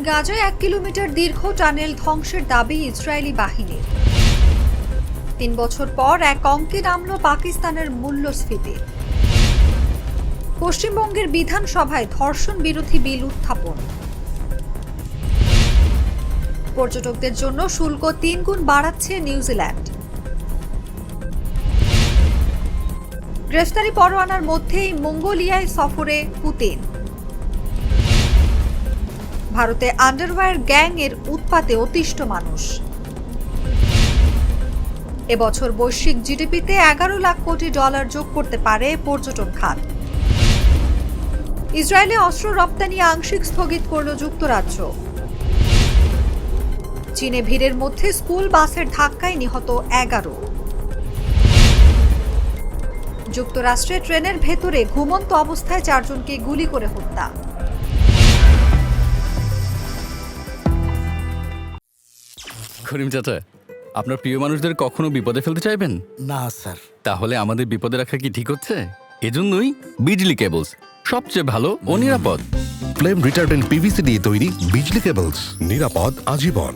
গাজায় 1 কিলোমিটার দীর্ঘ টানেল ধ্বংসের দাবি ইসরায়েলি বাহিনীর। 3 বছর পর এক অঙ্কে নামল পাকিস্তানের মূল্যস্ফীতি। পশ্চিমবঙ্গের বিধানসভায় ধর্ষণ বিরোধী বিল উত্থাপন। পর্যটকদের জন্য শুল্ক 3 গুণ বাড়াচ্ছে নিউজিল্যান্ড। গ্রেফতারি পরোয়ানার মধ্যেই মঙ্গোলিয়ায় সফরে পুতিন। ভারতে আন্ডারওয়্যার গ্যাং এর উৎপাতে অতিষ্ঠ মানুষ। এবছর বৈশ্বিক জিডিপিতে 11 লাখ কোটি ডলার যোগ করতে পারে পর্যটন খাত। ইসরায়েলে অস্ত্র রপ্তানি আংশিক স্থগিত করল যুক্তরাজ্য। চীনে ভিড়ের মধ্যে স্কুল বাসের ধাক্কায় নিহত 11। যুক্তরাষ্ট্রে ট্রেনের ভেতরে ঘুমন্ত অবস্থায় 4 জনকে গুলি করে হত্যা। করিম চাচা, আপনার প্রিয় মানুষদের কখনো বিপদে ফেলতে চাইবেন না স্যার। তাহলে আমাদের বিপদে রাখা কি ঠিক হচ্ছে? এজন্যই বিজলি কেবলস সবচেয়ে ভালো ও নিরাপদ। ফ্লেম রিটার্ডেন্ট পিভিসি দিয়ে তৈরি বিজলি কেবলস, নিরাপদ আজীবন।